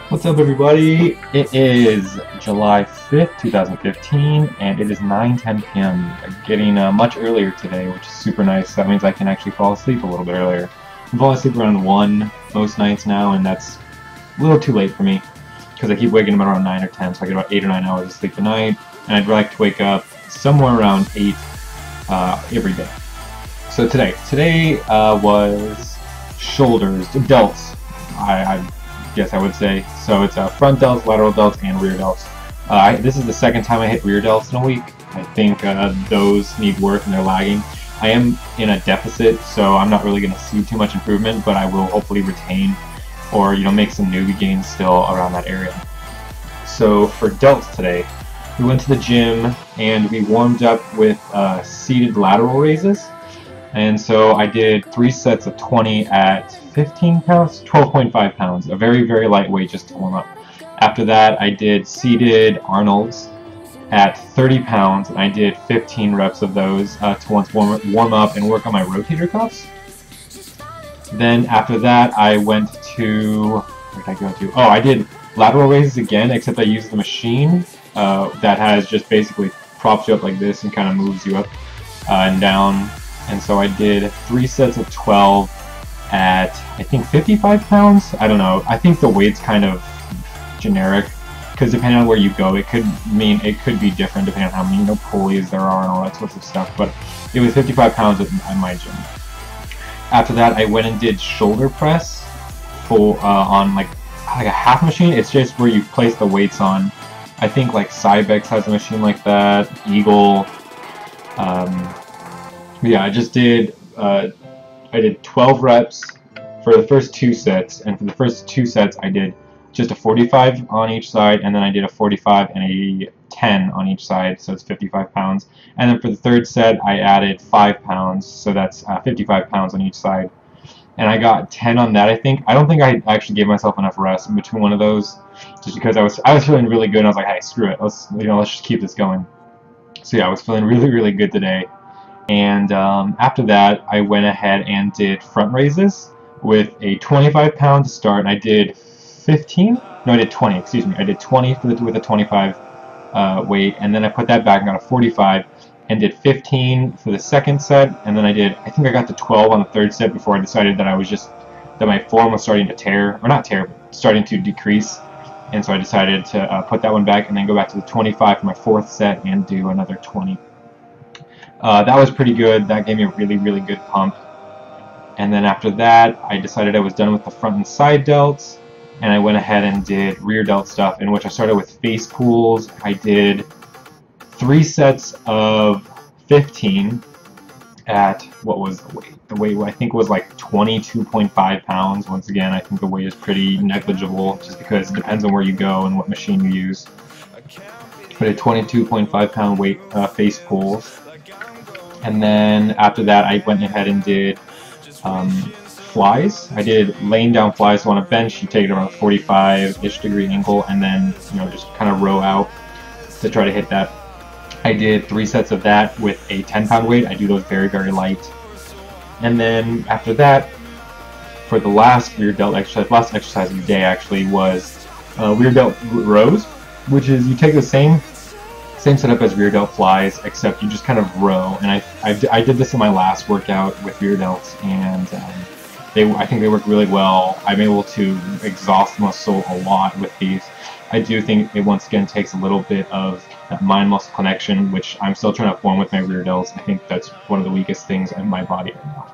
What's up, everybody? It is July 5th, 2015, and it is 9:10 p.m. Getting much earlier today, which is super nice. That means I can actually fall asleep a little bit earlier. I'm falling asleep around 1 most nights now, and that's a little too late for me because I keep waking up around 9 or 10, so I get about 8 or 9 hours of sleep a night, and I'd like to wake up somewhere around 8 every day. So today was shoulders, delts. I guess I would say. So it's front delts, lateral delts, and rear delts. This is the second time I hit rear delts in a week. I think those need work and they're lagging. I am in a deficit, so I'm not really going to see too much improvement, but I will hopefully retain or make some newbie gains still around that area. So for delts today, we went to the gym and we warmed up with seated lateral raises. And so I did 3 sets of 20 at 15 pounds, 12.5 pounds, a very, very lightweight just to warm up. After that, I did seated Arnold's at 30 pounds, and I did 15 reps of those to once warm up and work on my rotator cuffs. Then after that, I went to, where did I go to? Oh, I did lateral raises again, except I used the machine that has just basically props you up like this and kind of moves you up and down. And so I did 3 sets of 12 at, I think, 55 pounds. I don't know. I think the weight's kind of generic because depending on where you go, it could be different depending on how many pulleys there are and all that sorts of stuff. But it was 55 pounds at my gym. After that, I went and did shoulder press on like a half machine. It's just where you place the weights on. I think like Cybex has a machine like that. Eagle. Yeah, I just did, I did 12 reps for the first 2 sets, and for the first 2 sets I did just a 45 on each side, and then I did a 45 and a 10 on each side, so it's 55 pounds. And then for the third set I added 5 pounds, so that's 55 pounds on each side. And I got 10 on that, I think. I don't think I actually gave myself enough rest in between one of those, just because I was feeling really good, and I was like, hey, screw it, let's just keep this going. So yeah, I was feeling really, really good today. And after that, I went ahead and did front raises with a 25 pound to start, and I did 15? No, I did 20, excuse me. I did 20 with a 25 weight, and then I put that back and got a 45, and did 15 for the second set, and then I think I got to 12 on the third set before I decided that that my form was starting to tear, or not tear, but starting to decrease. And so I decided to put that one back and then go back to the 25 for my fourth set and do another 20. That was pretty good. That gave me a really, really good pump. And then after that, I decided I was done with the front and side delts, and I went ahead and did rear delt stuff, in which I started with face pulls. I did 3 sets of 15 at, what was the weight? The weight I think was like 22.5 pounds. Once again, I think the weight is pretty negligible just because it depends on where you go and what machine you use. But a 22.5 pound weight face pulls. And then after that, I went ahead and did flies. I did laying down flies. So on a bench, you take it around a 45-ish degree angle, and then just kind of row out to try to hit that. I did 3 sets of that with a 10-pound weight. I do those very, very light. And then after that, for the last rear delt exercise, last exercise of the day actually was rear delt rows, which is you take the same setup as rear delt flies, except you just kind of row. And I did this in my last workout with rear delts, and I think they work really well. I'm able to exhaust muscle a lot with these. I do think it once again takes a little bit of that mind-muscle connection, which I'm still trying to form with my rear delts. I think that's one of the weakest things in my body right now.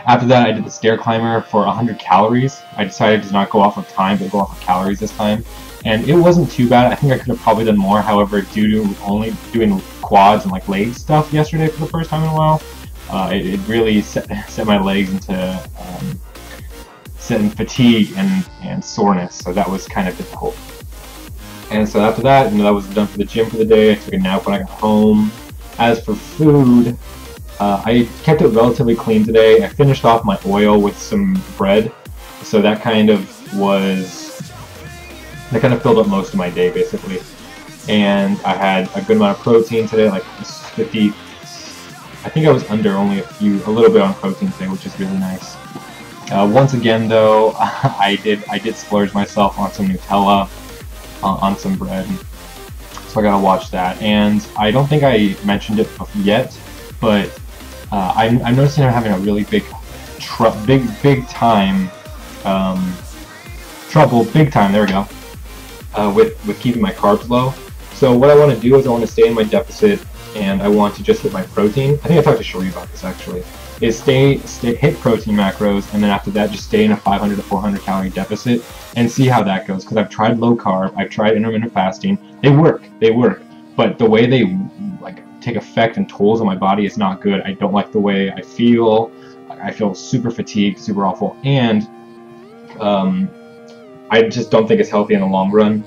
After that, I did the stair climber for 100 calories. I decided to not go off of time, but go off of calories this time. And it wasn't too bad. I think I could have probably done more. However, due to only doing quads and like leg stuff yesterday for the first time in a while, it really set my legs into setting fatigue and soreness. So that was kind of difficult. And so after that, that was done for the gym for the day. I took a nap when I got home. As for food, I kept it relatively clean today. I finished off my oil with some bread, so that kind of filled up most of my day basically. And I had a good amount of protein today, like 50. I think I was under only a little bit on protein today, which is really nice. Once again, though, I did splurge myself on some Nutella, on some bread, so I gotta watch that. And I don't think I mentioned it yet, but I'm noticing I'm having a really big time trouble, big time. There we go. With keeping my carbs low. So what I want to do is I want to stay in my deficit, and I want to just hit my protein. I think I talked to Sheree about this actually. Is hit protein macros, and then after that just stay in a 500 to 400 calorie deficit and see how that goes. Because I've tried low carb, I've tried intermittent fasting. They work, but the way they like take effect and tolls on my body is not good. I don't like the way I feel. I feel super fatigued, super awful, and I just don't think it's healthy in the long run.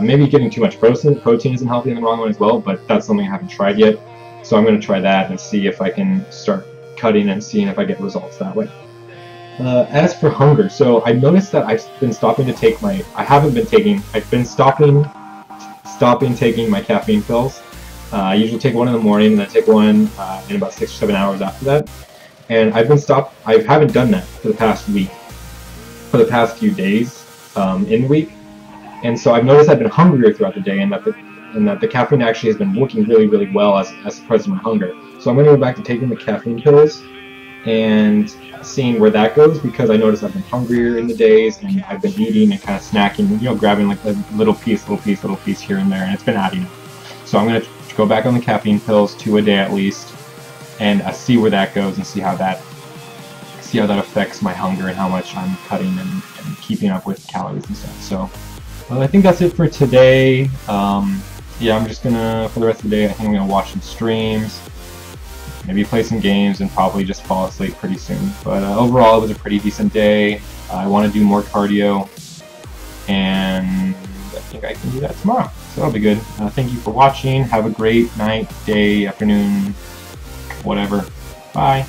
Maybe getting too much protein isn't healthy in the long run as well, but that's something I haven't tried yet. So I'm going to try that and see if I can start cutting and seeing if I get results that way. As for hunger, so I noticed that I've been stopping to take my, I've been stopping taking my caffeine pills. I usually take one in the morning and then take one in about 6 or 7 hours after that. And I haven't done that for the past week, for the past few days in the week. And so I've noticed I've been hungrier throughout the day, and that the caffeine actually has been working really, really well as suppressing my hunger. So I'm going to go back to taking the caffeine pills and seeing where that goes, because I noticed I've been hungrier in the days, and I've been eating and kind of snacking, you know, grabbing like a little piece here and there, and it's been adding up. So I'm going to go back on the caffeine pills, 2 a day at least, and see where that goes and see how that affects my hunger and how much I'm cutting and keeping up with calories and stuff. So I think that's it for today. Yeah, I'm just gonna, for the rest of the day, I think I'm gonna watch some streams, maybe play some games, and probably just fall asleep pretty soon. But overall, it was a pretty decent day. I want to do more cardio, and I think I can do that tomorrow. So that'll be good. Thank you for watching. Have a great night, day, afternoon, whatever. Bye.